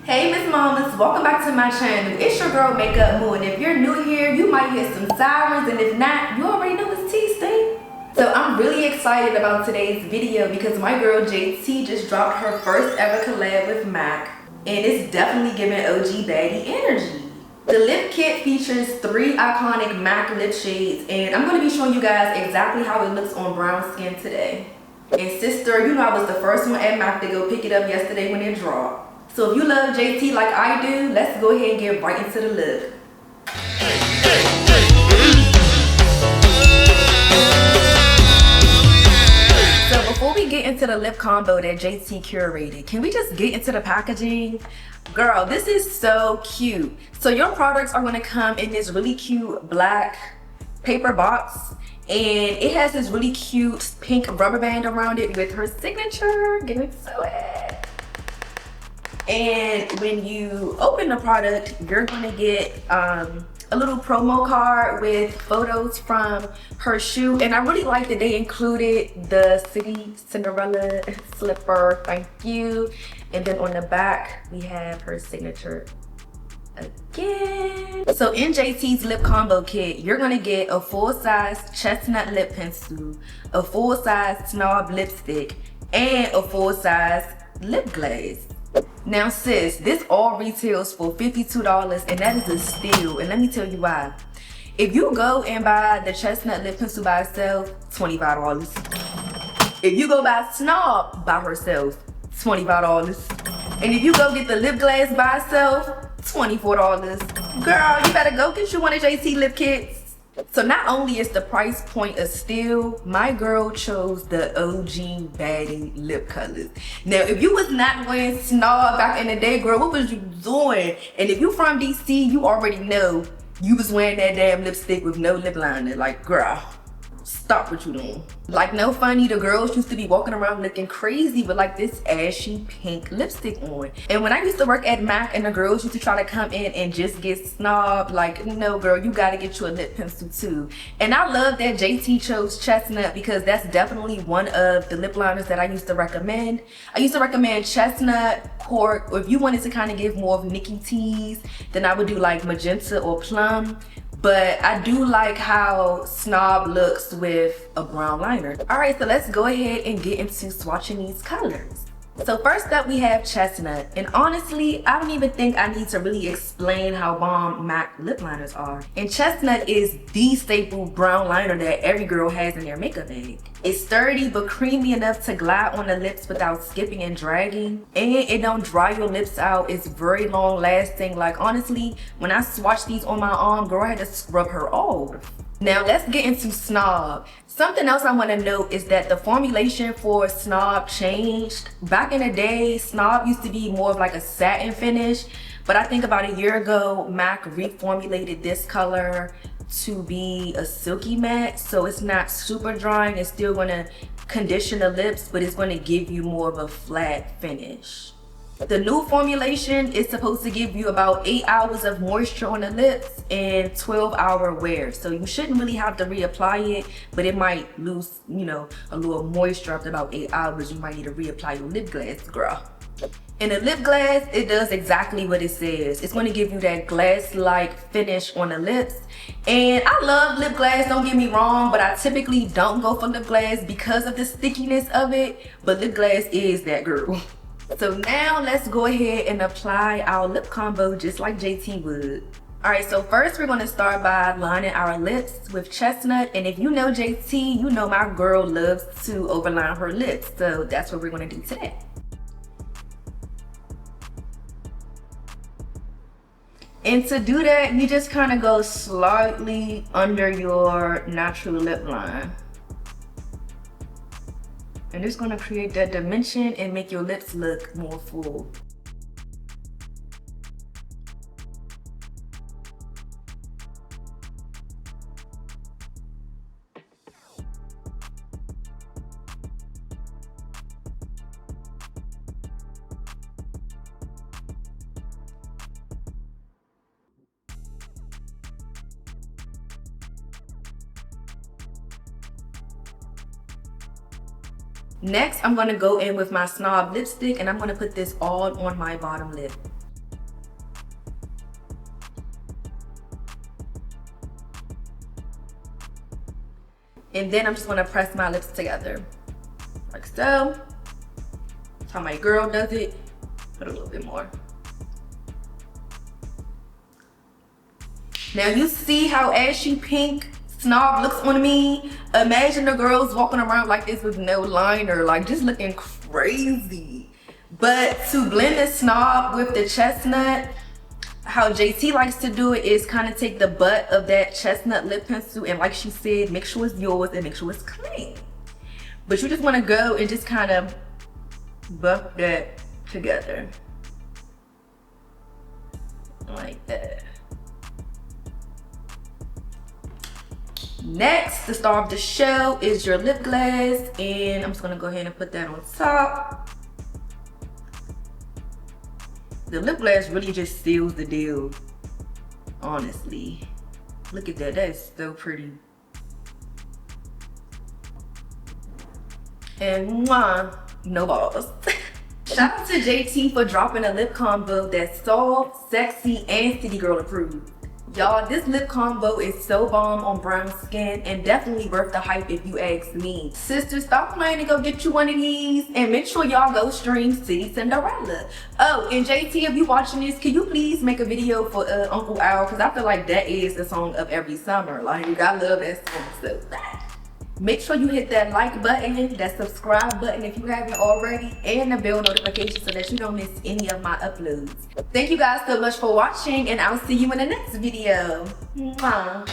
Hey Miss Mamas, welcome back to my channel. It's your girl MAKEUPMOO, and if you're new here, you might hear some sirens, and if not, you already know it's T-Sting. So I'm really excited about today's video because my girl JT just dropped her first ever collab with MAC, and it's definitely giving OG baddie energy. The lip kit features 3 iconic MAC lip shades, and I'm going to be showing you guys exactly how it looks on brown skin today. And sister, you know I was the first one at MAC to go pick it up yesterday when it dropped. So if you love JT like I do, let's go ahead and get right into the look. So before we get into the lip combo that JT curated, can we just get into the packaging? Girl, this is so cute. So your products are gonna come in this really cute black paper box, and it has this really cute pink rubber band around it with her signature. Get into it. And when you open the product, you're gonna get a little promo card with photos from her shoe. And I really like that they included the City Cinderella slipper, thank you. And then on the back, we have her signature again. So in JT's lip combo kit, you're gonna get a full-size chestnut lip pencil, a full-size Snob lipstick, and a full-size lip glaze. Now sis, this all retails for $52, and that is a steal, and let me tell you why. If you go and buy the chestnut lip pencil by itself, $25. If you go buy Snob by herself, $25. And if you go get the lip glass by itself, $24. Girl, you better go get you one of JT lip kits. So not only is the price point a steal, my girl chose the OG baddie lip colors. Now, if you was not wearing Snob back in the day, girl, what was you doing? And if you from DC, you already know you was wearing that damn lipstick with no lip liner. Like, girl, stop what you doing. Like, no funny, the girls used to be walking around looking crazy with like this ashy pink lipstick on. And when I used to work at MAC and the girls used to try to come in and just get Snob, like, no girl, you gotta get you a lip pencil too. And I love that JT chose Chestnut because that's definitely one of the lip liners that I used to recommend. I used to recommend Chestnut, Cork, or if you wanted to kind of give more of Nikki T's, then I would do like Magenta or Plum. But I do like how Snob looks with a brown liner. All right, so let's go ahead and get into swatching these colors. So first up, we have Chestnut. And honestly, I don't even think I need to really explain how bomb MAC lip liners are. And Chestnut is the staple brown liner that every girl has in their makeup bag. It's sturdy but creamy enough to glide on the lips without skipping and dragging. And it don't dry your lips out. It's very long lasting. Like honestly, when I swatched these on my arm, girl, I had to scrub her off. Now let's get into Snob. Something else I want to note is that the formulation for Snob changed. Back in the day, Snob used to be more of like a satin finish, but I think about a year ago, MAC reformulated this color to be a silky matte, so it's not super drying. It's still going to condition the lips, but it's going to give you more of a flat finish. The new formulation is supposed to give you about 8 hours of moisture on the lips and 12-hour wear. So you shouldn't really have to reapply it, but it might lose, you know, a little moisture after about 8 hours. You might need to reapply your lip glass, girl. In the lip glass, it does exactly what it says. It's going to give you that glass-like finish on the lips. And I love lip glass, don't get me wrong, but I typically don't go for lip glass because of the stickiness of it. But lip glass is that girl. So now let's go ahead and apply our lip combo just like JT would. Alright, so first we're going to start by lining our lips with Chestnut. And if you know JT, you know my girl loves to overline her lips. So that's what we're going to do today. And to do that, you just kind of go slightly under your natural lip line. And it's going to create that dimension and make your lips look more full. Next, I'm going to go in with my Snob lipstick and I'm going to put this all on my bottom lip. And then I'm just gonna press my lips together. Like so. That's how my girl does it. Put a little bit more. Now you see how ashy pink Snob looks on me? Imagine the girls walking around like this with no liner, like just looking crazy. But to blend the Snob with the chestnut, how JT likes to do it is kind of take the butt of that chestnut lip pencil and, like she said, make sure it's yours and make sure it's clean. But you just want to go and just kind of buff that together. Like that. Next, the star of the show is your lip gloss, and I'm just gonna go ahead and put that on top. The lip gloss really just seals the deal, honestly. Look at that, that is so pretty. And mwah, no balls. Shout out to JT for dropping a lip combo that's soft, sexy, and city girl approved. Y'all, this lip combo is so bomb on brown skin and definitely worth the hype if you ask me. Sisters, stop playing and go get you one of these and make sure y'all go stream City Cinderella. Oh, and JT, if you watching this, can you please make a video for Uncle Al? Because I feel like that is the song of every summer. Like, I love that song so bad. Make sure you hit that like button, that subscribe button if you haven't already, and the bell notification so that you don't miss any of my uploads. Thank you guys so much for watching, and I'll see you in the next video. Mwah.